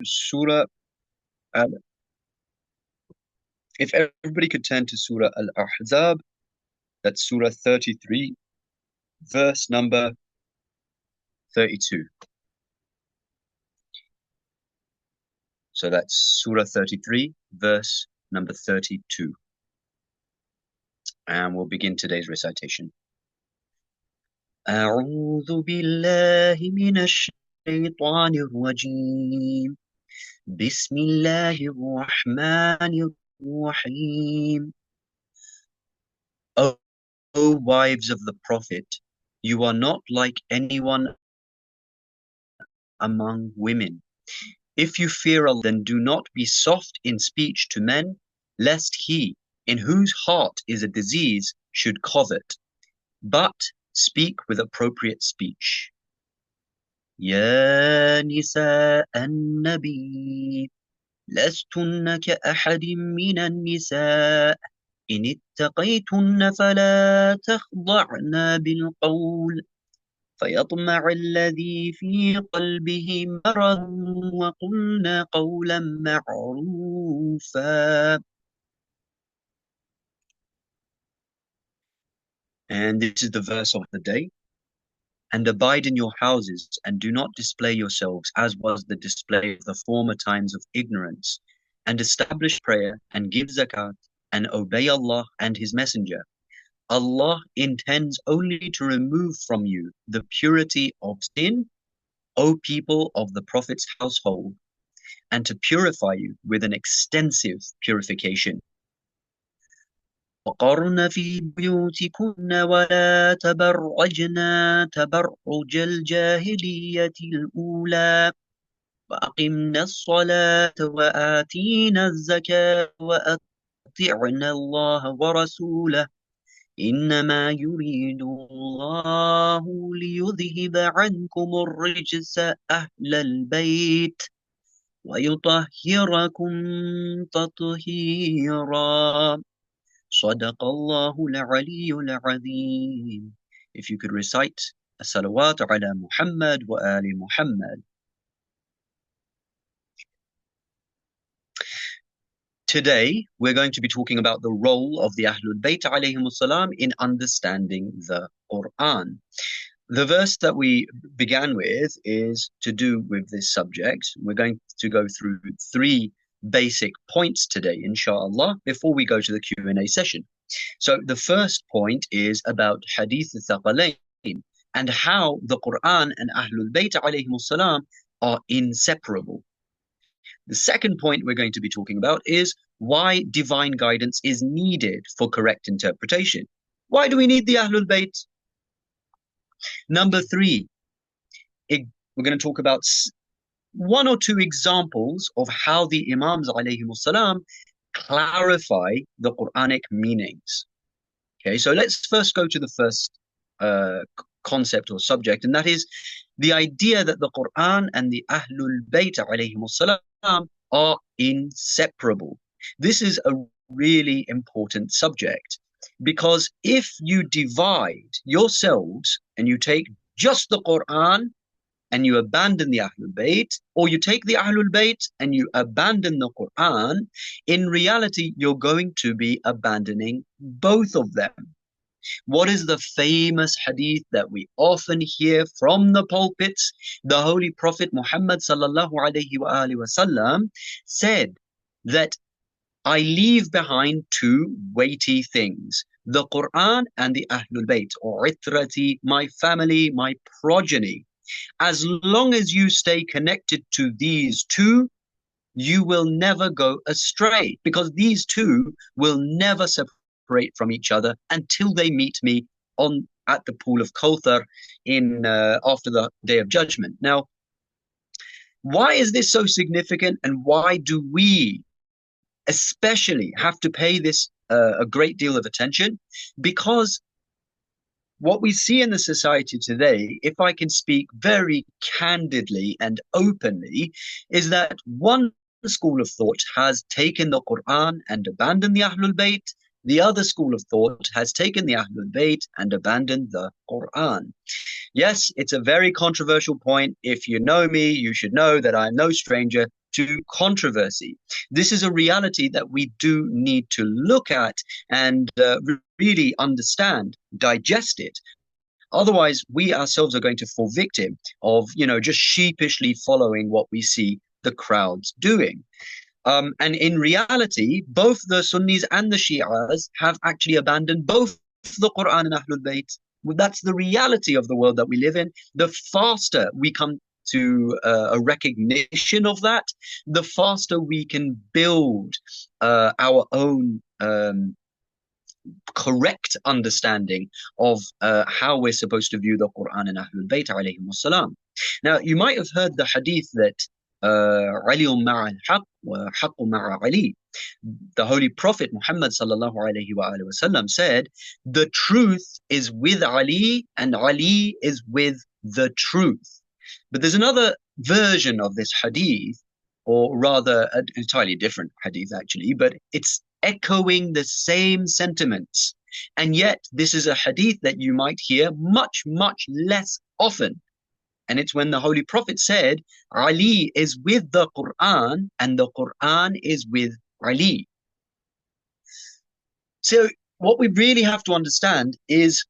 Surah Al, if everybody could turn to Surah Al-Ahzab, that's Surah 33, verse number 32. So that's Surah 33, verse number 32. And we'll begin today's recitation. أعوذ بالله من الشيطان الرجيم بسم الله الرحمن الرحيم. O wives of the Prophet, you are not like anyone among women. If you fear Allah, then do not be soft in speech to men, lest he, in whose heart is a disease, should covet. But speak with appropriate speech. يا نساء النبي لستن كأحد من النساء إن اتقيتن فلا تخضعن بالقول فيطمع الذي في قلبه مرض وقلن قولا معروفا. And this is the verse of the day. And abide in your houses, and do not display yourselves, as was the display of the former times of ignorance, and establish prayer, and give zakat, and obey Allah and His Messenger. Allah intends only to remove from you the purity of sin, O people of the Prophet's household, and to purify you with an extensive purification. وقرن في بيوتكن ولا تبرجن تبرج الجاهلية الأولى وأقمنا الصلاة وآتينا الزكاة وأطعنا الله ورسوله إنما يريد الله ليذهب عنكم الرجس أهل البيت ويطهركم تطهيرا. صدق الله العلي العظيم. If you could recite as-salawat ala Muhammad wa ali Muhammad. Today, we're going to be talking about the role of the AhlulBayt alayhimussalam in understanding the Quran. The verse that we began with is to do with this subject. We're going to go through 3 basic points today, inshallah, before we go to the Q&A session. So the first point is about Hadith al-Thaqalayn and how the Quran and AhlulBayt alayhimussalam are inseparable. The second point we're going to be talking about is why divine guidance is needed for correct interpretation. Why do we need the AhlulBayt? Number 3, we're going to talk about 1 or 2 examples of how the Imams alayhimussalam clarify the Quranic meanings. Okay, so let's first go to the first concept or subject, and that is the idea that the Quran and the AhlulBayt alayhimussalam are inseparable. This is a really important subject because if you divide yourselves and you take just the Quran and you abandon the AhlulBayt, or you take the AhlulBayt and you abandon the Quran, in reality, you're going to be abandoning both of them. What is the famous hadith that we often hear from the pulpits? The Holy Prophet Muhammad sallallahu alayhi wa alihi wasallam said that I leave behind 2 weighty things, the Quran and the AhlulBayt, or itrati, my family, my progeny. As long as you stay connected to these 2, you will never go astray, because these 2 will never separate from each other until they meet me at the pool of Kauthar after the Day of Judgment. Now, why is this so significant, and why do we especially have to pay this a great deal of attention? Because what we see in the society today, if I can speak very candidly and openly, is that one school of thought has taken the Quran and abandoned the AhlulBayt. The other school of thought has taken the AhlulBayt and abandoned the Quran. Yes, it's a very controversial point. If you know me, you should know that I'm no stranger to controversy. This is a reality that we do need to look at and really understand, digest it. Otherwise, we ourselves are going to fall victim of, just sheepishly following what we see the crowds doing. And in reality, both the Sunnis and the Shias have actually abandoned both the Quran and Ahlul Bayt. That's the reality of the world that we live in. The faster we come to a recognition of that, the faster we can build our own correct understanding of how we're supposed to view the Quran and Ahlul Bayt alayhim salam. Now, you might have heard the hadith that Ali ma'a al-haq wa haqqu ma'a Ali. The Holy Prophet Muhammad sallallahu alayhi wa sallam said, the truth is with Ali and Ali is with the truth. But there's another version of this hadith, or rather an entirely different hadith actually, but it's echoing the same sentiments. And yet this is a hadith that you might hear much, much less often. And it's when the Holy Prophet said, Ali is with the Quran and the Quran is with Ali. So what we really have to understand is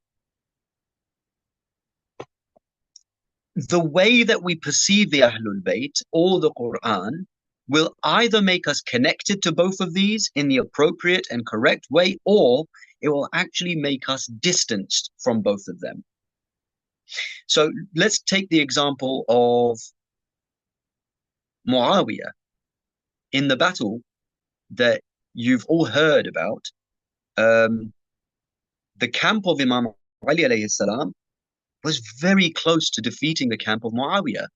the way that we perceive the Ahlul Bayt or the Quran will either make us connected to both of these in the appropriate and correct way, or it will actually make us distanced from both of them. So let's take the example of Muawiyah in the battle that you've all heard about. The camp of Imam Ali alayhi salam was very close to defeating the camp of Muawiyah.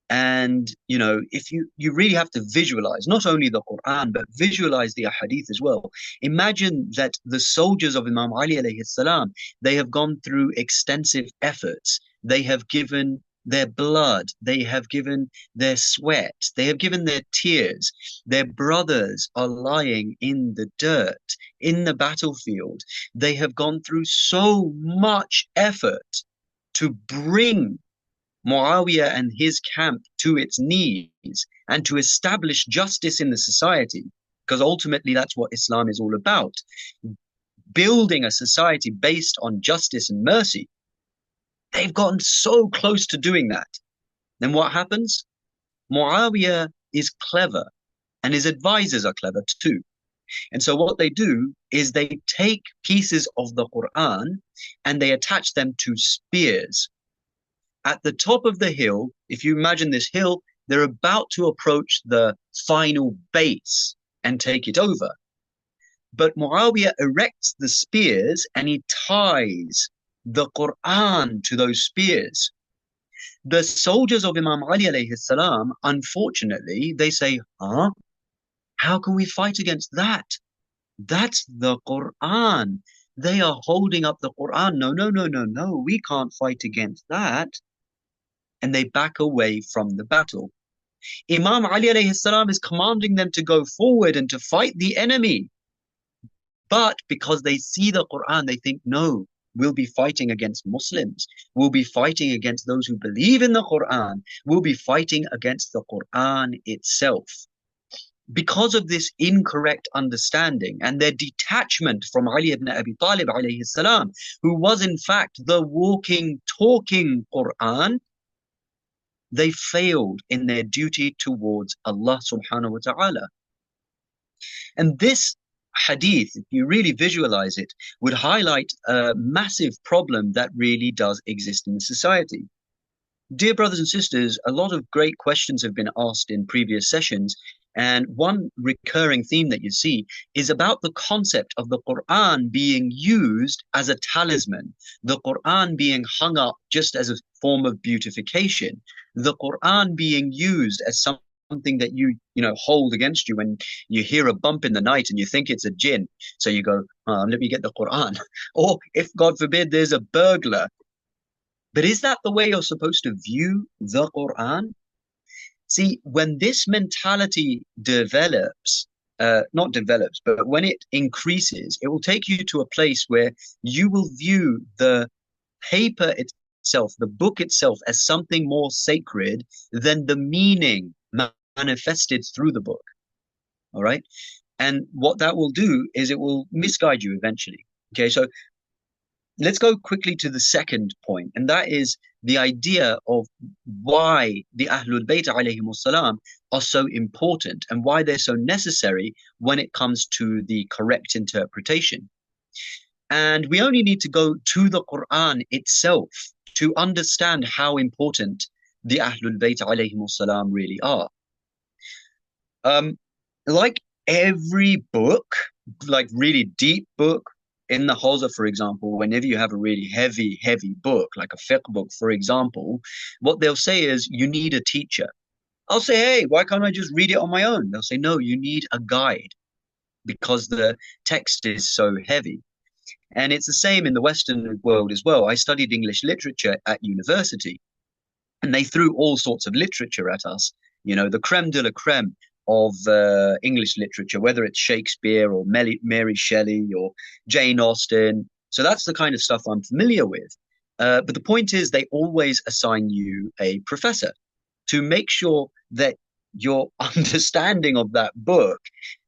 And, if you really have to visualize not only the Quran, but visualize the ahadith as well. Imagine that the soldiers of Imam Ali alayhi salam, they have gone through extensive efforts. They have given their blood. They have given their sweat. They have given their tears. Their brothers are lying in the dirt, in the battlefield. They have gone through so much effort to bring Muawiyah and his camp to its knees and to establish justice in the society, because ultimately that's what Islam is all about, building a society based on justice and mercy. They've gotten so close to doing that. Then what happens? Muawiyah is clever and his advisors are clever too. And so what they do is they take pieces of the Quran and they attach them to spears. At the top of the hill, if you imagine this hill, they're about to approach the final base and take it over. But Muawiyah erects the spears and he ties the Quran to those spears. The soldiers of Imam Ali alayhi salam, unfortunately, they say, how can we fight against that? That's the Quran. They are holding up the Quran. No, we can't fight against that. And they back away from the battle. Imam Ali alayhi salam is commanding them to go forward and to fight the enemy. But because they see the Quran, they think, no, we'll be fighting against Muslims. We'll be fighting against those who believe in the Quran. We'll be fighting against the Quran itself. Because of this incorrect understanding and their detachment from Ali ibn Abi Talib alayhi salam, who was in fact the walking, talking Quran, they failed in their duty towards Allah subhanahu wa ta'ala. And this hadith, if you really visualize it, would highlight a massive problem that really does exist in the society. Dear brothers and sisters, a lot of great questions have been asked in previous sessions. And one recurring theme that you see is about the concept of the Quran being used as a talisman, the Quran being hung up just as a form of beautification, the Quran being used as something that you hold against you when you hear a bump in the night and you think it's a jinn. So you go, let me get the Quran. Or if, God forbid, there's a burglar. But is that the way you're supposed to view the Quran? See, when this mentality develops, not develops, but when it increases, it will take you to a place where you will view the paper itself, the book itself, as something more sacred than the meaning manifested through the book. All right. And what that will do is it will misguide you eventually. Okay. So let's go quickly to the second point, and that is the idea of why the Ahlul Bayt alayhimus salam are so important and why they're so necessary when it comes to the correct interpretation. And we only need to go to the Quran itself to understand how important the Ahlul Bayt alayhimus salam really are. Like every book, like really deep book in the Hawza, for example, whenever you have a really heavy book, like a fiqh book, for example, what they'll say is you need a teacher. I'll say, hey, why can't I just read it on my own? They'll say, no, you need a guide because the text is so heavy. And it's the same in the Western world as well. I studied English literature at university, and they threw all sorts of literature at us, the creme de la creme of English literature, whether it's Shakespeare or Mary Shelley or Jane Austen. So that's the kind of stuff I'm familiar with. But the point is, they always assign you a professor to make sure that your understanding of that book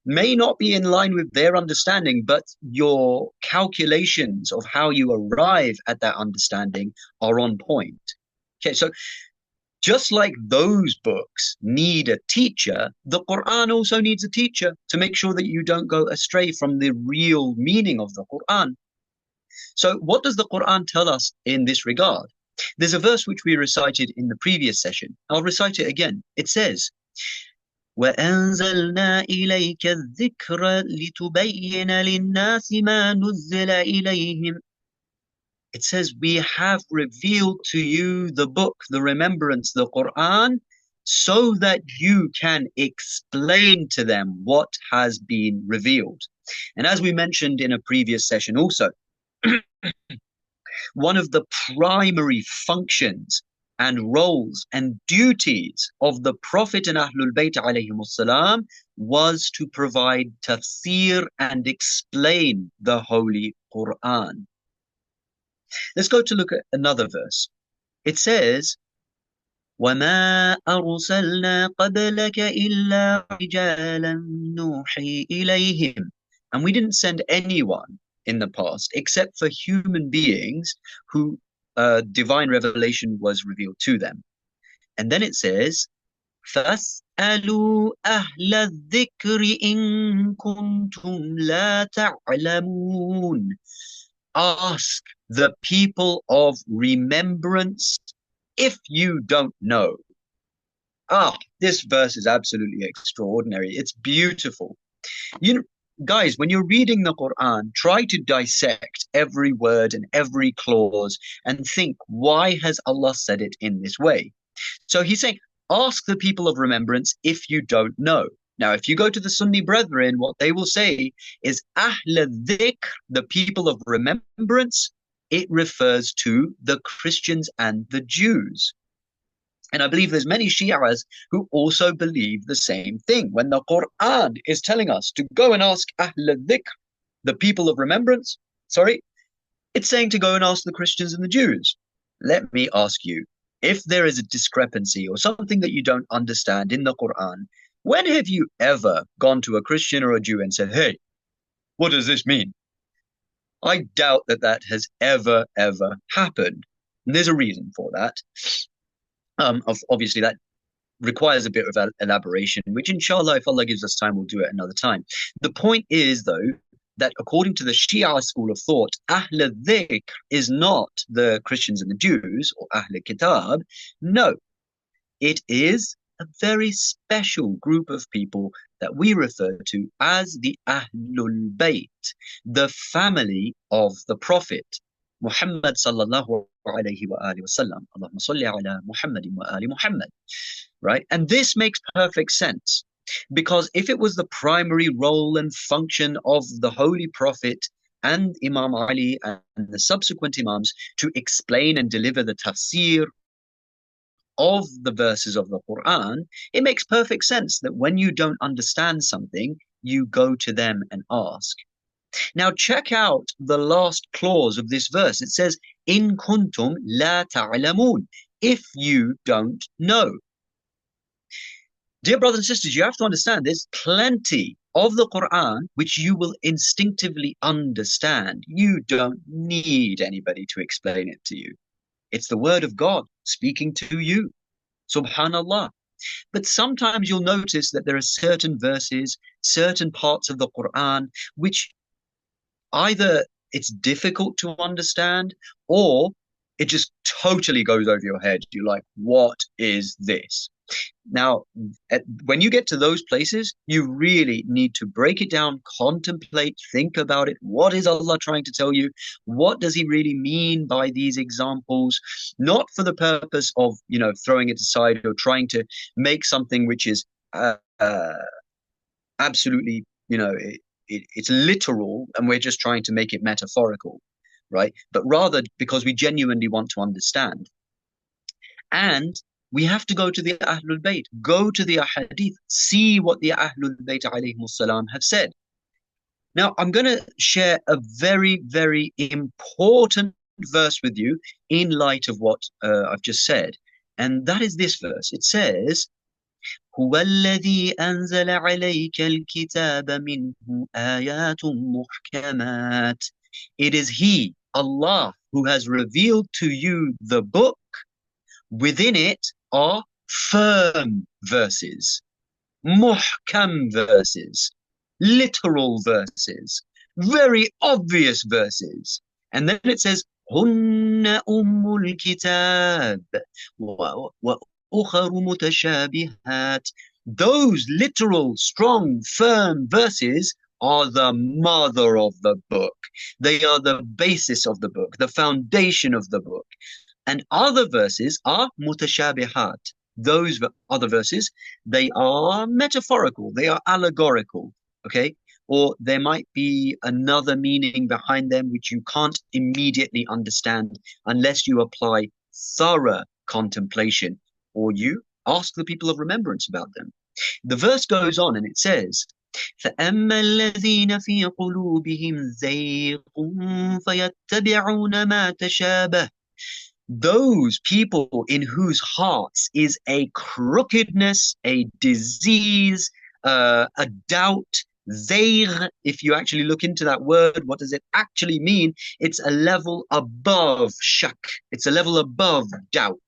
may not be in line with their understanding, but your calculations of how you arrive at that understanding are on point. Okay, so just like those books need a teacher, the Quran also needs a teacher to make sure that you don't go astray from the real meaning of the Quran. So, what does the Quran tell us in this regard? There's a verse which we recited in the previous session. I'll recite it again. It says, وَأَنزَلْنَا إِلَيْكَ الذِّكْرَ لِتُبَيِّنَ لِلنَّاسِ مَا نُزِّلَ إِلَيْهِمْ. It says, we have revealed to you the book, the remembrance, the Quran, so that you can explain to them what has been revealed. And as we mentioned in a previous session also, one of the primary functions and roles and duties of the Prophet and Ahlul Bayt alayhimus salam was to provide tafsir and explain the Holy Quran. Let's go to look at another verse. It says, وَمَا أَرْسَلْنَا قَبْلَكَ إِلَّا رِجَالًا نُوحِي إِلَيْهِمْ. And we didn't send anyone in the past except for human beings who divine revelation was revealed to them. And then it says, فَاسْأَلُوا أَهْلَ الذِّكْرِ إِن كُنتُمْ لَا تَعْلَمُونَ. Ask the people of remembrance if you don't know. This verse is absolutely extraordinary. It's beautiful. Guys, when you're reading the Quran, try to dissect every word and every clause and think, why has Allah said it in this way? So he's saying, ask the people of remembrance if you don't know. Now, if you go to the Sunni brethren, what they will say is Ahl dhikr, the people of remembrance. It refers to the Christians and the Jews. And I believe there's many Shi'as who also believe the same thing. When the Quran is telling us to go and ask Ahl dhikr, the people of remembrance, it's saying to go and ask the Christians and the Jews. Let me ask you, if there is a discrepancy or something that you don't understand in the Quran, when have you ever gone to a Christian or a Jew and said, hey, what does this mean? I doubt that that has ever happened. And there's a reason for that. Obviously, that requires a bit of elaboration, which inshallah, if Allah gives us time, we'll do it another time. The point is, though, that according to the Shia school of thought, Ahl dhikr is not the Christians and the Jews or Ahl Kitab. No, it is a very special group of people that we refer to as the AhlulBayt, the family of the Prophet Muhammad sallallahu alayhi wa alihi wasallam. Allahumma salli ala Muhammadin wa ali Muhammad. Right? And this makes perfect sense, because if it was the primary role and function of the Holy Prophet and Imam Ali and the subsequent Imams to explain and deliver the tafsir of the verses of the Quran, it makes perfect sense that when you don't understand something, you go to them and ask. Now check out the last clause of this verse. It says, In kuntum la ta'lamun, if you don't know. Dear brothers and sisters, you have to understand there's plenty of the Quran which you will instinctively understand. You don't need anybody to explain it to you. It's the word of God speaking to you. Subhanallah. But sometimes you'll notice that there are certain verses, certain parts of the Quran, which either it's difficult to understand or it just totally goes over your head. You're like, what is this? Now, when you get to those places, you really need to break it down, contemplate, think about it. What is Allah trying to tell you? What does He really mean by these examples? Not for the purpose of, throwing it aside or trying to make something which is absolutely, it's literal and we're just trying to make it metaphorical, right? But rather because we genuinely want to understand. And we have to go to the Ahlul Bayt, go to the Ahadith, see what the Ahlul Bayt alayhimus salam have said. Now, I'm going to share a very, very important verse with you in light of what I've just said. And that is this verse. It says, هو الذي أنزل عليك الكتاب منه آيات محكمات. It is He, Allah, who has revealed to you the book. Within it are firm verses, muhkam verses, literal verses, very obvious verses. And then it says, هن أم الكتاب وأخر متشابهات. Those literal, strong, firm verses are the mother of the book. They are the basis of the book, the foundation of the book. And other verses are mutashabihat. Those other verses, they are metaphorical, they are allegorical, okay? Or there might be another meaning behind them which you can't immediately understand unless you apply thorough contemplation or you ask the people of remembrance about them. The verse goes on and it says, فأما الذين في قلوبهم زيغ فيتبعون ما تشابه. Those people in whose hearts is a crookedness, a disease, a doubt, zayg, if you actually look into that word, what does it actually mean? It's a level above shak. It's a level above doubt,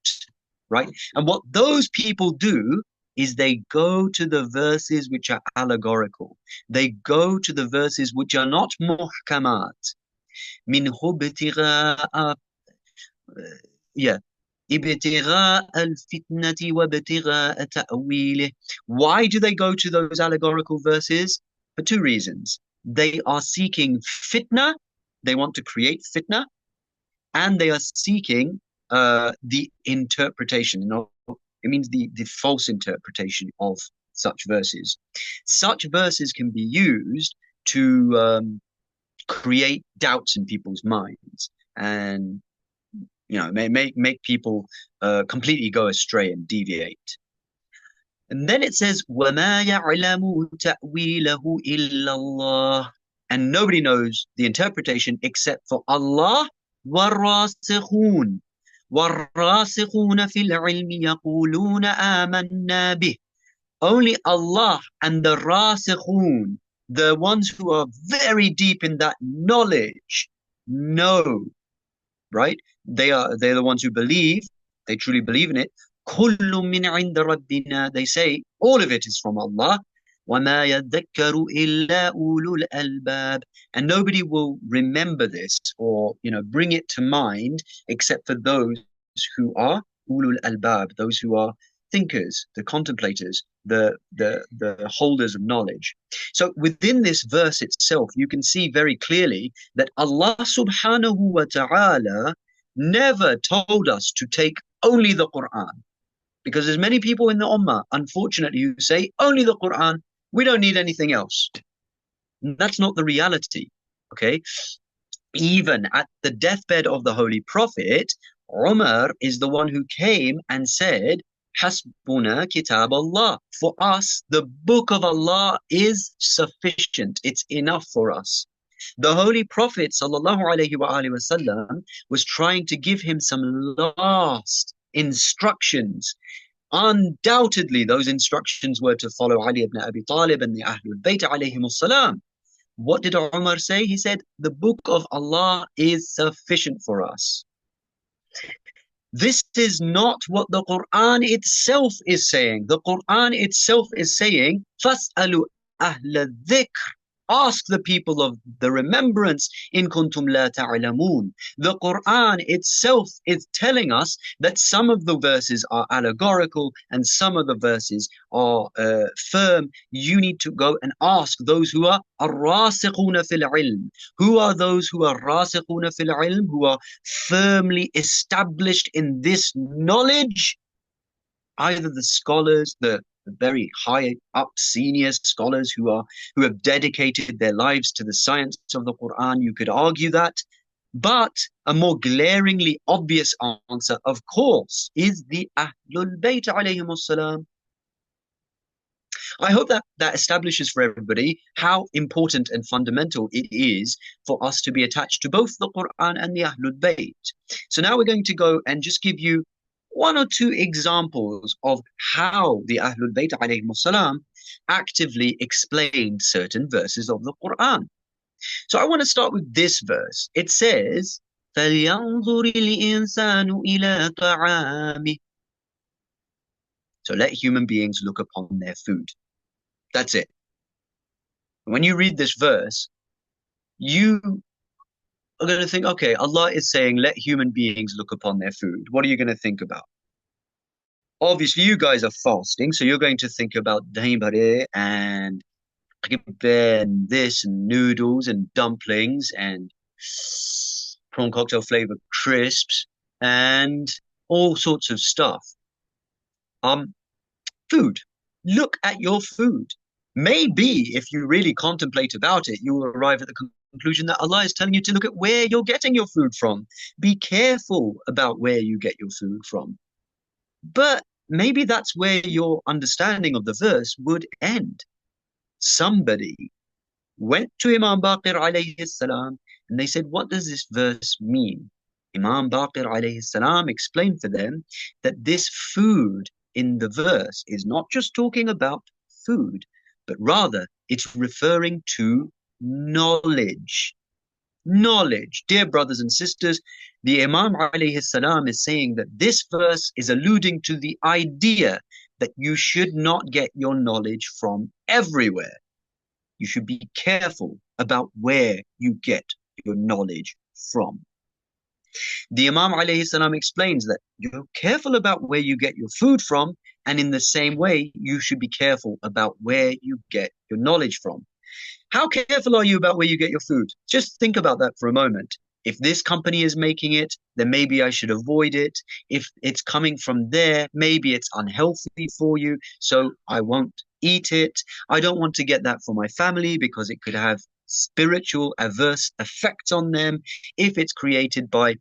right? And what those people do is they go to the verses which are allegorical. They go to the verses which are not muhkamat. منه ابتغاء yeah ابتغاء الفتنة وابتغاء تأويله. Why do they go to those allegorical verses? For two reasons. They are seeking fitna, they want to create fitna, and they are seeking the interpretation. It means the false interpretation of such verses. Such verses can be used to create doubts in people's minds and make people completely go astray and deviate. And then it says, وَمَا يَعْلَمُ تَأْوِيلَهُ إِلَّا اللَّهُ. And nobody knows the interpretation except for Allah. وَالرَّاسِخُونَ وَالرَّاسِخُونَ فِي الْعِلْمِ يَقُولُونَ آمَنَّا بِهِ. Only Allah and the rasikhun, the ones who are very deep in that knowledge, know, right? They're the ones who believe, they truly believe in it. كُلُّ مِنْ عِنْدَ رَبِّنَا. They say all of it is from Allah. وَمَا يَذَّكَّرُ إِلَّا أُولُو الْأَلْبَابِ. And nobody will remember this or bring it to mind except for those who are ulul albab, those who are thinkers, the contemplators, the holders of knowledge. So within this verse itself, you can see very clearly that Allah subhanahu wa ta'ala never told us to take only the Quran. Because there's many people in the Ummah, unfortunately, who say only the Quran, we don't need anything else. And that's not the reality, okay? Even at the deathbed of the Holy Prophet, Umar is the one who came and said, Hasbuna kitab Allah. For us, the book of Allah is sufficient. It's enough for us. The Holy Prophet ﷺ was trying to give him some last instructions undoubtedly those instructions were to follow Ali ibn Abi Talib and the Ahlul Bayt alayhim salam. What did Umar say? He said, the book of Allah is sufficient for us. This is not what the Quran itself is saying. The Quran itself is saying, فَاسْأَلُوا أَهْلَ الذِّكْرِ. Ask the people of the remembrance in kuntum la ta'lamun. The Quran itself is telling us that some of the verses are allegorical and some of the verses are firm. You need to go and ask those who are الراسخون fil ilm. Who are those who are راسخون fil ilm? Who are firmly established in this knowledge? Either the scholars, the very high up senior scholars who have dedicated their lives to the science of the Quran, you could argue that. But a more glaringly obvious answer, of course, is the Ahlul Bayt alayhim salam. I hope that establishes for everybody how important and fundamental it is for us to be attached to both the Quran and the Ahlul Bayt. So now we're going to go and just give you one or two examples of how the Ahlul Bayt alayhim salam actively explained certain verses of the Quran. So I want to start with this verse. It says, فَلْيَنْظُرِ الْإِنسَانُ إِلَىٰ طَعَامِهِ. So let human beings look upon their food. That's it. When you read this verse, you are going to think, okay, Allah is saying, let human beings look upon their food. What are you going to think about? Obviously, you guys are fasting, so you're going to think about dahi bhare and this and noodles and dumplings and prawn cocktail flavored crisps and all sorts of stuff. Food. Look at your food. Maybe if you really contemplate about it, you will arrive at the conclusion that Allah is telling you to look at where you're getting your food from. Be careful about where you get your food from. But maybe that's where your understanding of the verse would end. Somebody went to Imam Baqir alayhi salam and they said, what does this verse mean? Imam Baqir alayhi salam explained for them that this food in the verse is not just talking about food, but rather it's referring to knowledge. Knowledge. Dear brothers and sisters, the Imam alayhi salam is saying that this verse is alluding to the idea that you should not get your knowledge from everywhere. You should be careful about where you get your knowledge from. The Imam alayhi salam explains that you're careful about where you get your food from, and in the same way, you should be careful about where you get your knowledge from. How careful are you about where you get your food? Just think about that for a moment. If this company is making it, then maybe I should avoid it. If it's coming from there, maybe it's unhealthy for you, so I won't eat it. I don't want to get that for my family because it could have spiritual adverse effects on them. If it's created by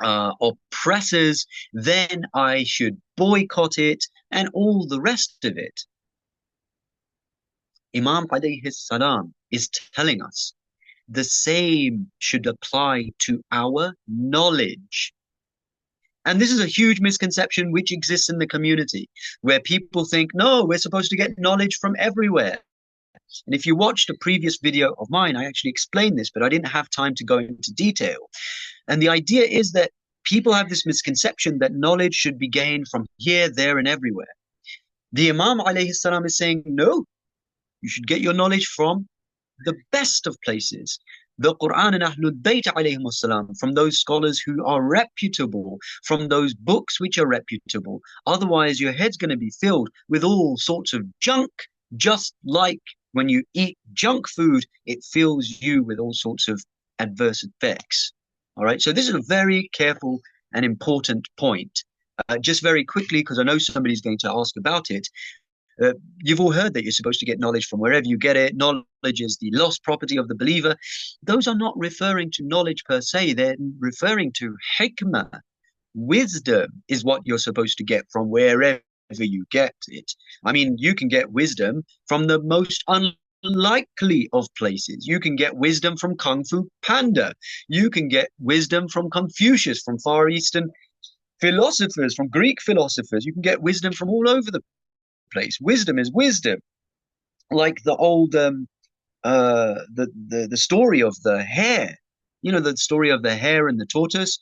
oppressors, then I should boycott it and all the rest of it. Imam alayhi salam is telling us the same should apply to our knowledge. And this is a huge misconception which exists in the community, where people think, no, we're supposed to get knowledge from everywhere. And if you watched a previous video of mine, I actually explained this, but I didn't have time to go into detail. And the idea is that people have this misconception that knowledge should be gained from here, there, and everywhere. The Imam alayhi salam is saying, no, you should get your knowledge from the best of places. The Quran and Ahlul Bayt alayhim salam, from those scholars who are reputable, from those books which are reputable. Otherwise, your head's going to be filled with all sorts of junk, just like when you eat junk food, it fills you with all sorts of adverse effects. All right, so this is a very careful and important point. Just very quickly, because I know somebody's going to ask about it. You've all heard that you're supposed to get knowledge from wherever you get it. Knowledge is the lost property of the believer. Those are not referring to knowledge per se. They're referring to hikmah. Wisdom is what you're supposed to get from wherever you get it. I mean, you can get wisdom from the most unlikely of places. You can get wisdom from Kung Fu Panda. You can get wisdom from Confucius, from Far Eastern Philosophers, from Greek philosophers, you can get wisdom from all over the place. Wisdom is wisdom. Like the old the story of the hare. You know, the story of the hare and the tortoise.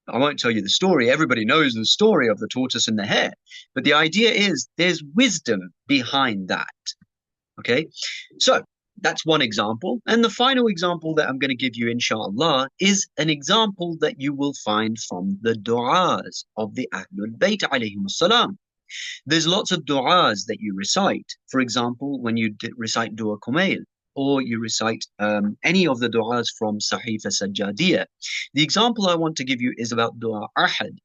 I won't tell you the story. Everybody knows the story of the tortoise and the hare. But the idea is there's wisdom behind that. Okay. So that's one example. And the final example that I'm going to give you, inshallah, is an example that you will find from the du'as of the Ahlul Bayt alayhim salam. There's lots of du'as that you recite. For example, when you recite Dua Kumail, or you recite any of the du'as from Sahifa Sajjadiyah. The example I want to give you is about Dua Ahad.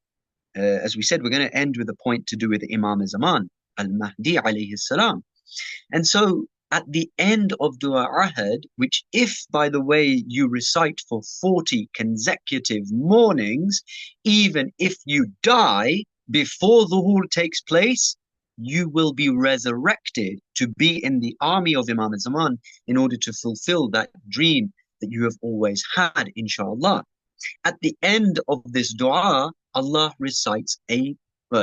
As we said, we're going to end with a point to do with Imam Zaman, Al-Mahdi alayhi salam. And so at the end of Dua Ahad, which if, by the way, you recite for 40 consecutive mornings, even if you die before Dhuhr takes place, you will be resurrected to be in the army of Imam Zaman in order to fulfill that dream that you have always had, inshallah. At the end of this dua, Allah recites there's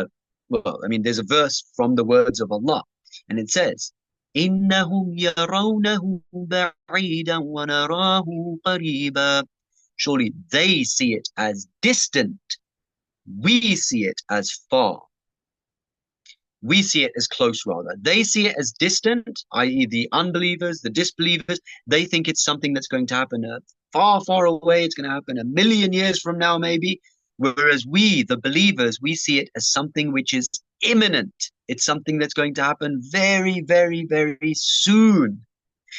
a verse from the words of Allah, and it says, إِنَّهُمْ يَرَوْنَهُ بَعِيدًا وَنَرَاهُ قَرِيبًا. Surely they see it as distant, we see it as far. We see it as close, rather. They see it as distant, i.e., the unbelievers, the disbelievers. They think it's something that's going to happen far, far away. It's going to happen 1,000,000 years from now, maybe. Whereas we, the believers, we see it as something which is imminent. It's something that's going to happen very, very, very soon.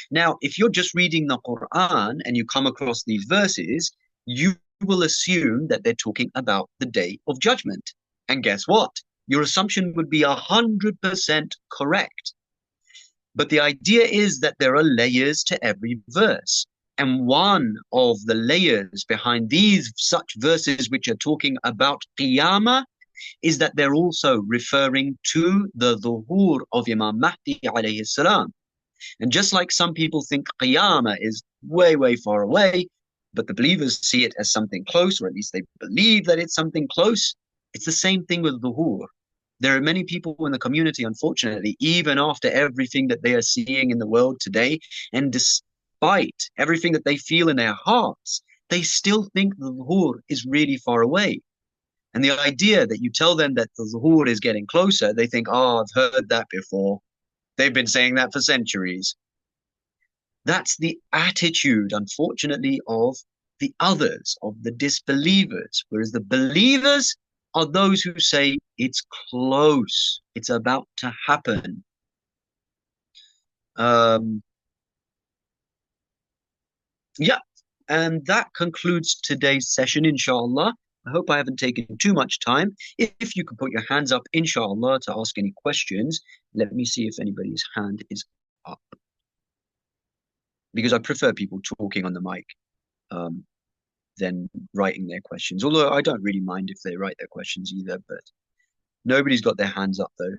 Now, if you're just reading the Quran and you come across these verses, you will assume that they're talking about the Day of Judgment. And guess what? Your assumption would be 100% correct. But the idea is that there are layers to every verse. And one of the layers behind these such verses which are talking about Qiyamah is that they're also referring to the Dhuhur of Imam Mahdi alayhi salam. And just like some people think Qiyamah is way, way far away, but the believers see it as something close, or at least they believe that it's something close, it's the same thing with Dhuhur. There are many people in the community, unfortunately, even after everything that they are seeing in the world today, and despite everything that they feel in their hearts, they still think the Dhuhur is really far away. And the idea that you tell them that the Dhuhur is getting closer, they think, oh, I've heard that before. They've been saying that for centuries. That's the attitude, unfortunately, of the others, of the disbelievers. Whereas the believers are those who say it's close, it's about to happen. Yeah, and that concludes today's session, inshallah. I hope I haven't taken too much time. If you could put your hands up, inshallah, to ask any questions. Let me see if anybody's hand is up. Because I prefer people talking on the mic than writing their questions. Although I don't really mind if they write their questions either, but nobody's got their hands up though.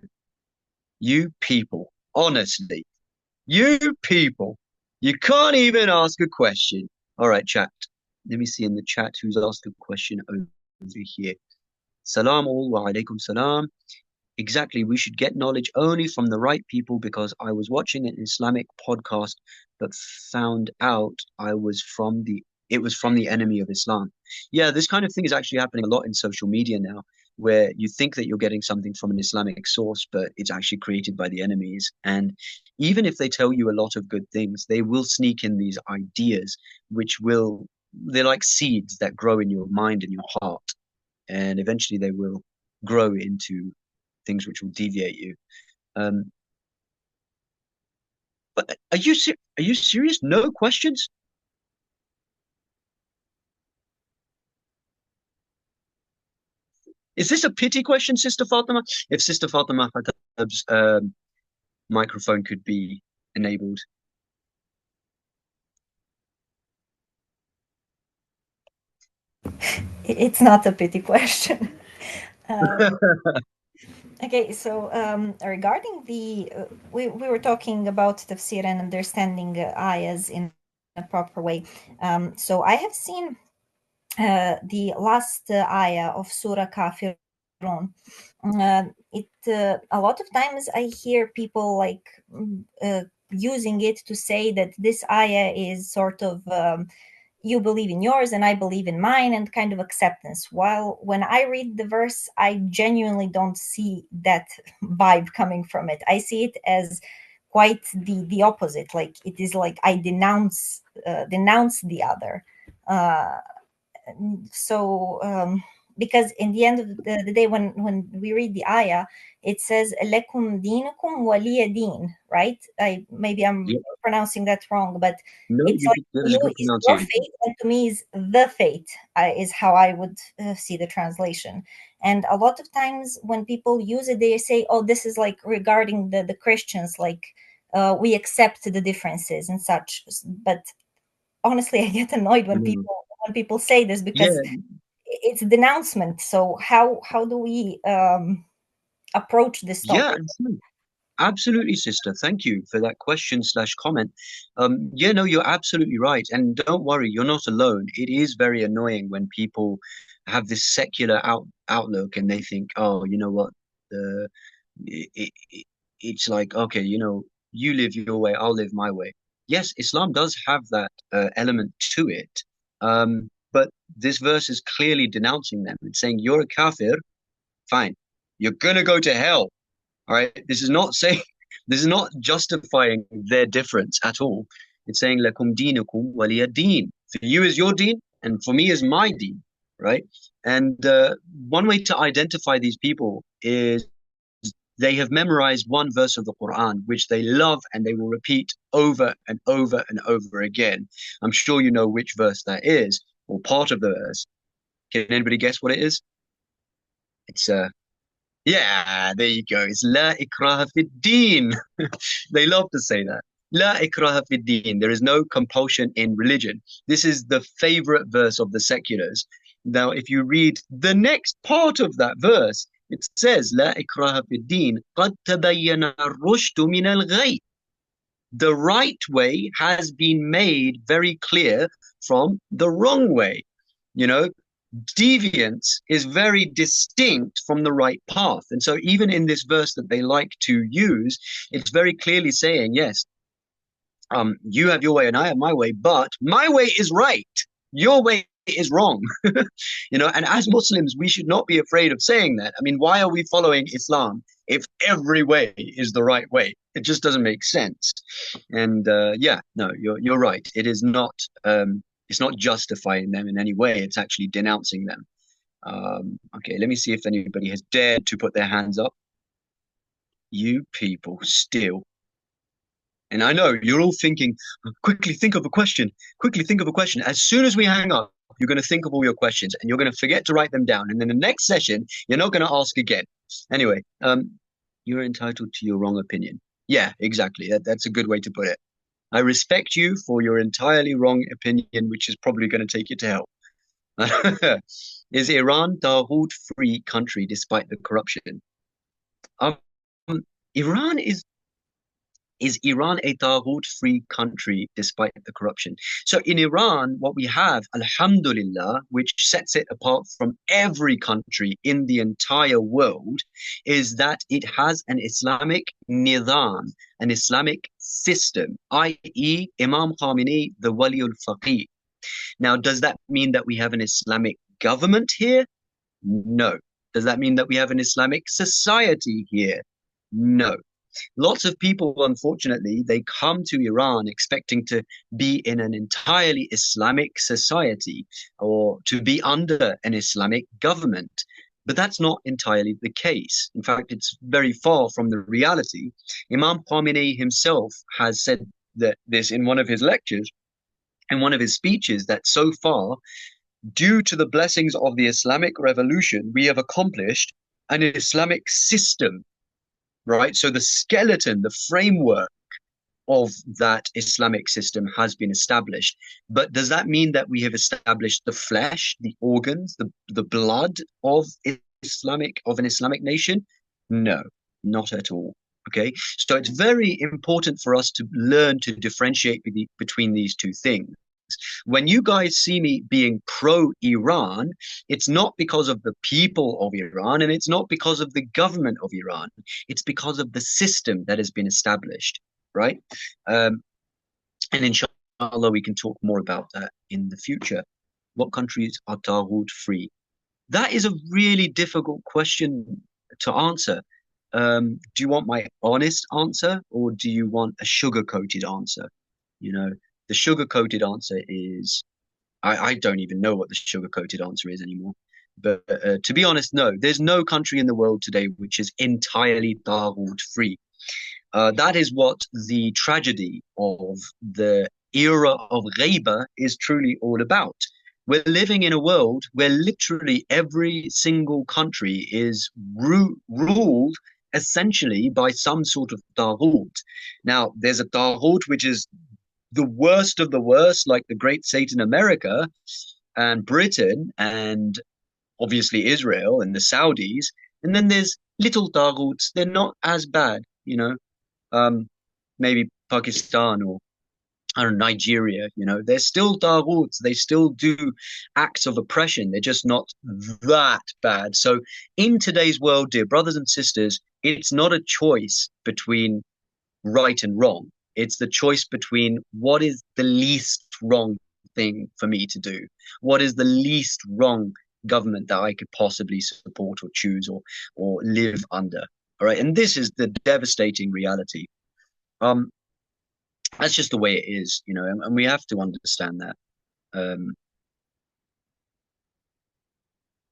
You people, honestly, you people, you can't even ask a question. All right, chat. Let me see in the chat who's asked a question over here. Salam all wa alaikum salam. Exactly, we should get knowledge only from the right people because I was watching an Islamic podcast but found out it was from the enemy of Islam. Yeah, this kind of thing is actually happening a lot in social media now, where you think that you're getting something from an Islamic source, but it's actually created by the enemies. And even if they tell you a lot of good things, they will sneak in these ideas, they're like seeds that grow in your mind and your heart. And eventually they will grow into things which will deviate you. But are you serious? No questions? Is this a pity question, Sister Fatima? If Sister Fatima Khattab's microphone could be enabled. It's not a pity question. Okay, so regarding we were talking about tafsir and understanding ayahs in a proper way. So I have seen the last ayah of Surah Kafirun. A lot of times I hear people like using it to say that this ayah is sort of you believe in yours and I believe in mine, and kind of acceptance. While when I read the verse, I genuinely don't see that vibe coming from it. I see it as quite the opposite. Like it is like I denounce the other. Uh, so because in the end of the day, when we read the ayah, it says lekum dinukum waliya din, right? I'm Yeah. pronouncing that wrong, but No, it's you like did, that to is a you good is your pronunciation. fate, and to me is the fate, is how I would see the translation. And a lot of times when people use it, they say, oh, this is like regarding the Christians, like we accept the differences and such. But honestly, I get annoyed No. when people say this, because Yeah, it's a denouncement. So how do we approach this yeah, topic? absolutely, sister. Thank you for that question slash comment. Yeah, no, you're absolutely right. And don't worry, you're not alone. It is very annoying when people have this secular outlook and they think, oh, you know what, the it's like, okay, you live your way, I'll live my way. Yes, Islam does have that element to it. But this verse is clearly denouncing them. It's saying you're a kafir, fine. You're gonna go to hell. All right. This is not saying, this is not justifying their difference at all. It's saying lakum dinukum waliya deen. For you is your deen, and for me is my deen. Right. And one way to identify these people is they have memorized one verse of the Quran, which they love and they will repeat over and over and over again. I'm sure you know which verse that is, or part of the verse. Can anybody guess what it is? It's yeah, there you go. It's La ikraha fid deen. They love to say that. La ikraha fid deen. There is no compulsion in religion. This is the favorite verse of the seculars. Now, if you read the next part of that verse, it says La ikraha fid deen. قد تبين الرشد من الغي. The right way has been made very clear from the wrong way. You know, deviance is very distinct from the right path. And so, even in this verse that they like to use, it's very clearly saying, yes, you have your way and I have my way, but my way is right. Your way is wrong. And as Muslims, we should not be afraid of saying that. I mean, why are we following Islam if every way is the right way? It just doesn't make sense. And yeah, no, you're right. It's not justifying them in any way. It's actually denouncing them. Okay, let me see if anybody has dared to put their hands up. You people still. And I know you're all thinking, quickly think of a question, quickly think of a question. As soon as we hang up, you're going to think of all your questions and you're going to forget to write them down. And then the next session, you're not going to ask again. Anyway, you're entitled to your wrong opinion. Yeah, exactly. That's a good way to put it. I respect you for your entirely wrong opinion, which is probably going to take you to hell. Is Iran Dawood free country despite the corruption? Um, Iran is Iran a Taghut-free country despite the corruption? So in Iran, what we have, Alhamdulillah, which sets it apart from every country in the entire world, is that it has an Islamic nizam, an Islamic system, i.e., Imam Khamenei, the Waliul Faqih. Now, does that mean that we have an Islamic government here? No. Does that mean that we have an Islamic society here? No. Lots of people, unfortunately, they come to Iran expecting to be in an entirely Islamic society or to be under an Islamic government. But that's not entirely the case. In fact, it's very far from the reality. Imam Khamenei himself has said that this in one of his lectures, in one of his speeches, that so far, due to the blessings of the Islamic revolution, we have accomplished an Islamic system, right? So the skeleton, the framework of that Islamic system has been established. But does that mean that we have established the flesh, the organs, the blood of an Islamic nation? No, not at all. Okay, so it's very important for us to learn to differentiate between these two things. When you guys see me being pro-Iran, it's not because of the people of Iran and it's not because of the government of Iran. It's because of the system that has been established, right? Um, and inshallah, we can talk more about that in the future. What countries are Taghut free? That is a really difficult question to answer. Do you want my honest answer or do you want a sugar-coated answer? You know, the sugar-coated answer is I don't even know what the sugar-coated answer is anymore. But to be honest, no, there's no country in the world today which is entirely Taghut free. That is what the tragedy of the era of Ghaiba is truly all about. We're living in a world where literally every single country is ruled essentially by some sort of Taghut. Now, there's a Taghut which is the worst of the worst, like the Great Satan America and Britain and obviously Israel and the Saudis. And then there's little Taghuts. They're not as bad, um, maybe Pakistan or I don't know, Nigeria, they're still Taghuts. They still do acts of oppression. They're just not that bad. So in today's world, dear brothers and sisters, it's not a choice between right and wrong. It's the choice between what is the least wrong thing for me to do? What is the least wrong government that I could possibly support or choose or live under? All right. And this is the devastating reality. Um, that's just the way it is, and we have to understand that. Um,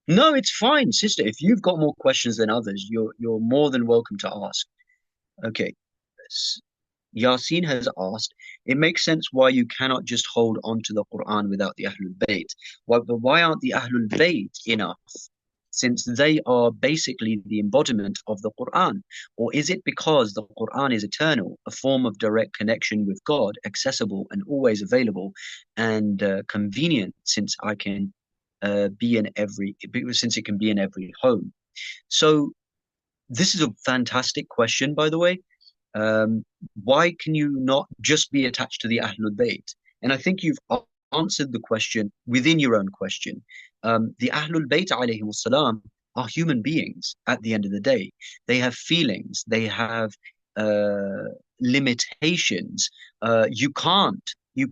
no, it's fine, sister. If you've got more questions than others, you're more than welcome to ask. Okay. Yasin has asked, it makes sense why you cannot just hold on to the Quran without the Ahlul Bayt. But why aren't the Ahlul Bayt enough? Since they are basically the embodiment of the Quran? Or is it because the Quran is eternal, a form of direct connection with God, accessible and always available and convenient since it can be in every home? So this is a fantastic question, by the way. Um, why can you not just be attached to the Ahlul Bayt? And I think you've answered the question within your own question. The Ahlul Bayt alayhim salam are human beings at the end of the day. They have feelings, they have uh, limitations. You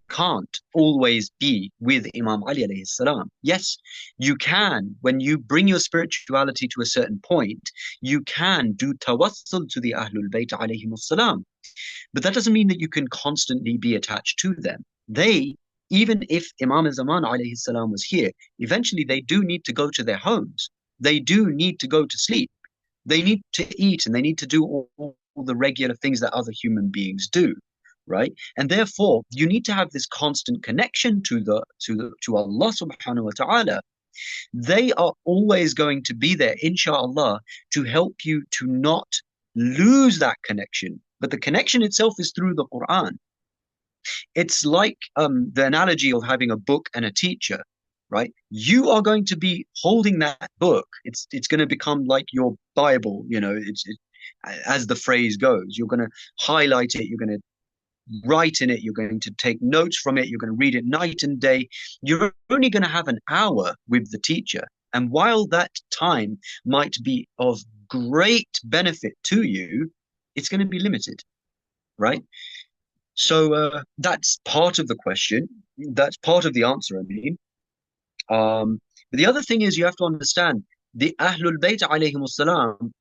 can't always be with Imam Ali alayhi salam. Yes, you can. When you bring your spirituality to a certain point, you can do tawassul to the Ahlul Bayt alayhim salam. But that doesn't mean that you can constantly be attached to them. Even if Imam Zaman alayhi salam was here, eventually they do need to go to their homes. They do need to go to sleep. They need to eat and they need to do all the regular things that other human beings do, right? And therefore, you need to have this constant connection to Allah subhanahu wa ta'ala. They are always going to be there, inshallah, to help you to not lose that connection. But the connection itself is through the Quran. It's like the analogy of having a book and a teacher, right? You are going to be holding that book. It's going to become like your Bible, as the phrase goes. You're going to highlight it. You're going to write in it. You're going to take notes from it. You're going to read it night and day. You're only going to have an hour with the teacher. And while that time might be of great benefit to you, it's going to be limited, right? So that's part of the question. That's part of the answer, I mean. But the other thing is you have to understand the Ahlul Bayt alayhim salam,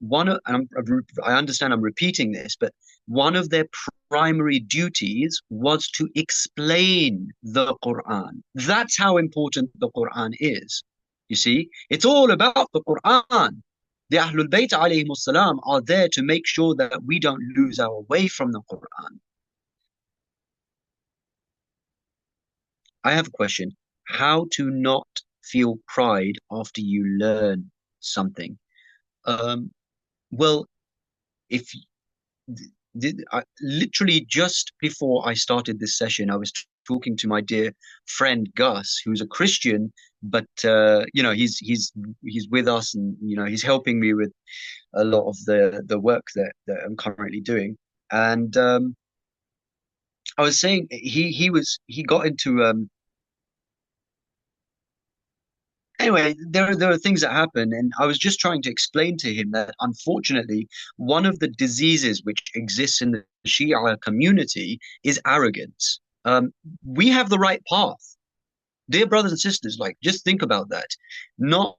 I understand I'm repeating this, but one of their primary duties was to explain the Quran. That's how important the Quran is. You see, it's all about the Quran. The Ahlul Bayt alayhim salam are there to make sure that we don't lose our way from the Quran. I have a question. How to not feel pride after you learn something? Um, well, if literally just before I started this session, I was talking to my dear friend Gus, who's a Christian, but he's with us, and he's helping me with a lot of the work that I'm currently doing. And I was saying he got into Anyway, there are things that happen, and I was just trying to explain to him that unfortunately, one of the diseases which exists in the Shia community is arrogance. We have the right path, dear brothers and sisters. Like, just think about that. Not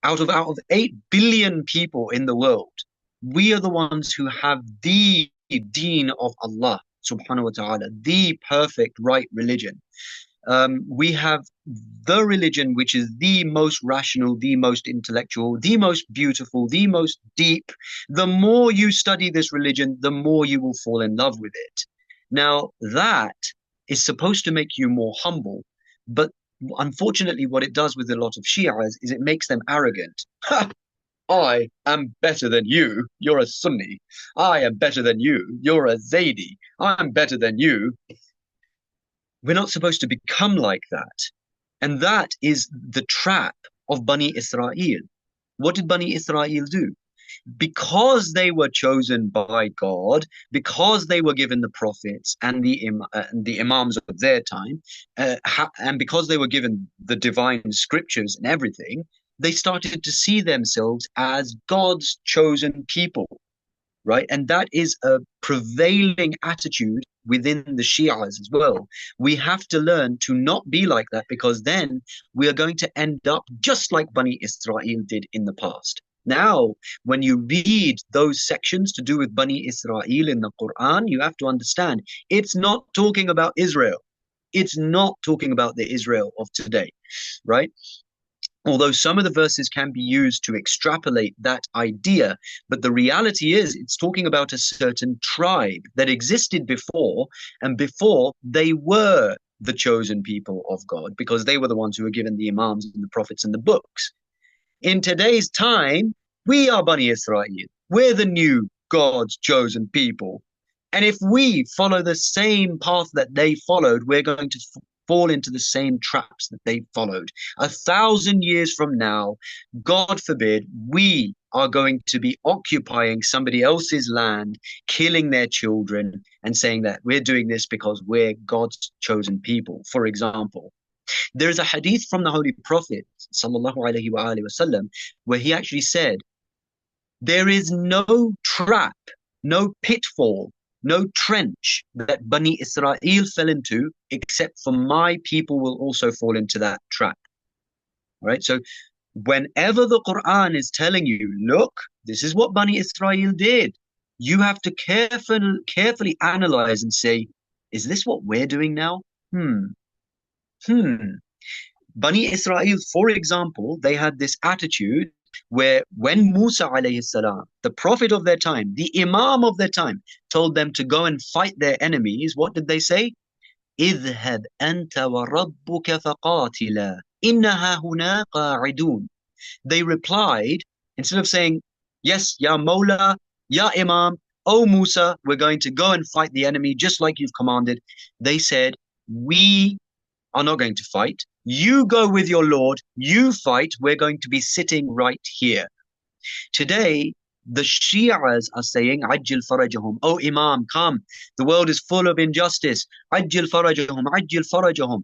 out of 8 billion people in the world, we are the ones who have the deen of Allah subhanahu wa ta'ala, the perfect right religion. We have the religion which is the most rational, the most intellectual, the most beautiful, the most deep. The more you study this religion, the more you will fall in love with it. Now, that is supposed to make you more humble, but unfortunately, what it does with a lot of Shias is it makes them arrogant. I am better than you. You're a Sunni. I am better than you. You're a Zaydi. I'm better than you. We're not supposed to become like that. And that is the trap of Bani Israel. What did Bani Israel do? Because they were chosen by God, because they were given the prophets and the imams of their time, and because they were given the divine scriptures and everything, they started to see themselves as God's chosen people, right? And that is a prevailing attitude within the Shias as well. We have to learn to not be like that, because then we are going to end up just like Bani Israel did in the past. Now, when you read those sections to do with Bani Israel in the Quran, you have to understand it's not talking about Israel. It's not talking about the Israel of today, right? Although some of the verses can be used to extrapolate that idea, but the reality is it's talking about a certain tribe that existed before, and before they were the chosen people of God, because they were the ones who were given the imams and the prophets and the books. In today's time, we are Bani Israel. We're the new God's chosen people. And if we follow the same path that they followed, we're going to fall into the same traps that they followed. 1,000 years from now, God forbid, we are going to be occupying somebody else's land, killing their children, and saying that we're doing this because we're God's chosen people, for example. There's a hadith from the Holy Prophet, sallallahu alaihi wasallam, where he actually said, there is no trap, no pitfall, no trench that Bani Israel fell into, except for my people will also fall into that trap. Right? So whenever the Quran is telling you, look, this is what Bani Israel did, you have to carefully analyze and say, is this what we're doing now? Bani Israel, for example, they had this attitude where when Musa alayhi salam, the prophet of their time, the imam of their time, told them to go and fight their enemies, what did they say? اذهب أنت وربك فقاتلا إنها هنا قاعدون. They replied, instead of saying, yes, Ya Mawla, Ya Imam, O Musa, we're going to go and fight the enemy just like you've commanded. They said, we are not going to fight. You go with your Lord, you fight, we're going to be sitting right here. Today, the Shias are saying, Ajil farajahum, oh Imam, come, the world is full of injustice. Ajil farajahum, Ajil farajahum.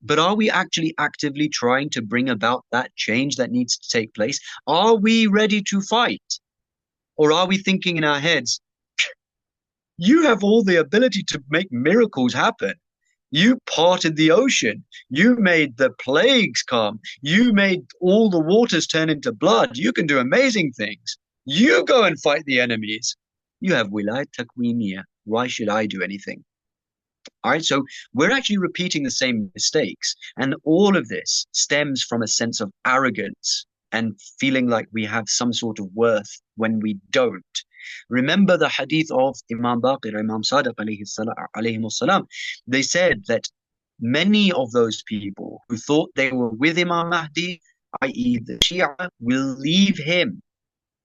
But are we actually actively trying to bring about that change that needs to take place? Are we ready to fight? Or are we thinking in our heads, you have all the ability to make miracles happen. You parted the ocean. You made the plagues come. You made all the waters turn into blood. You can do amazing things. You go and fight the enemies. You have wilayat takwiniya. Why should I do anything? All right, so we're actually repeating the same mistakes. And all of this stems from a sense of arrogance and feeling like we have some sort of worth when we don't. Remember the hadith of Imam Baqir, Imam Sadiq alayhi salam. They said that many of those people who thought they were with Imam Mahdi, i.e. the Shia, will leave him,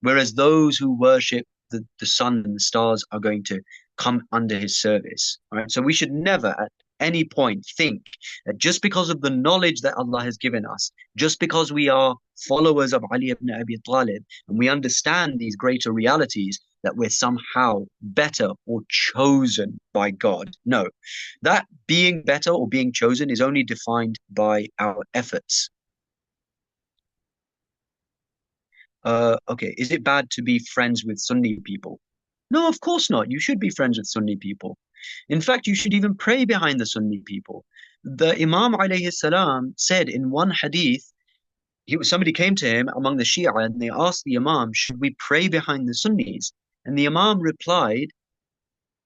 whereas those who worship the sun and the stars are going to come under his service. All right? So we should never at any point think that just because of the knowledge that Allah has given us, just because we are followers of Ali ibn Abi Talib and we understand these greater realities, that we're somehow better or chosen by God. No, that being better or being chosen is only defined by our efforts. Okay, is it bad to be friends with Sunni people? No, of course not. You should be friends with Sunni people. In fact, you should even pray behind the Sunni people. The Imam alayhi salam said in one hadith, somebody came to him among the Shia and they asked the Imam, should we pray behind the Sunnis? And the Imam replied,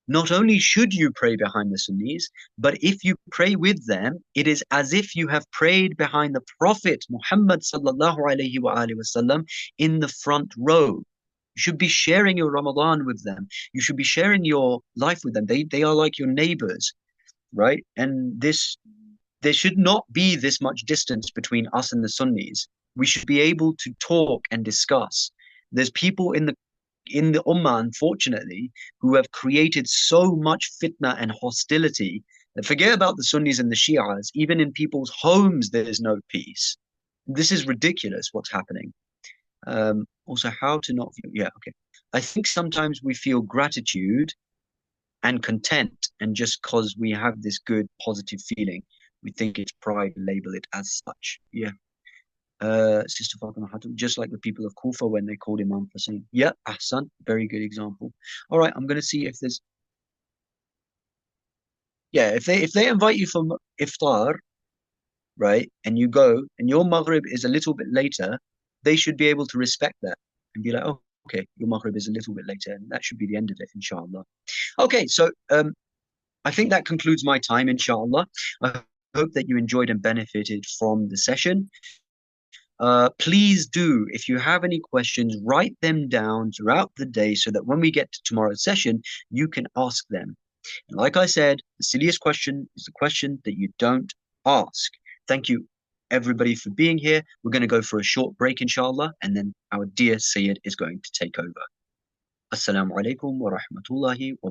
not only should you pray behind the Sunnis, but if you pray with them, it is as if you have prayed behind the Prophet Muhammad sallallahu alaihi wasallam in the front row. You should be sharing your Ramadan with them. You should be sharing your life with them. They are like your neighbors, right? And there should not be this much distance between us and the Sunnis. We should be able to talk and discuss. There's people in the Ummah, unfortunately, who have created so much fitna and hostility that forget about the Sunnis and the Shias, even in people's homes, there is no peace. This is ridiculous what's happening. Also, how to not feel, yeah, okay. I think sometimes we feel gratitude and content, and just because we have this good positive feeling, we think it's pride and label it as such. Yeah. Sister Fatima Hatem, just like the people of Kufa when they called Imam Hussein. Yeah, Ahsan, very good example. All right, I'm gonna see if there's yeah, if they invite you for iftar, right, and you go and your Maghrib is a little bit later, they should be able to respect that and be like, oh, okay, your Maghrib is a little bit later, and that should be the end of it, inshallah. Okay, so I think that concludes my time, inshallah. I hope that you enjoyed and benefited from the session. Please do, if you have any questions, write them down throughout the day so that when we get to tomorrow's session, you can ask them. And like I said, the silliest question is the question that you don't ask. Thank you, everybody, for being here. We're going to go for a short break, inshallah, and then our dear Sayyid is going to take over. Assalamu alaikum wa rahmatullahi wa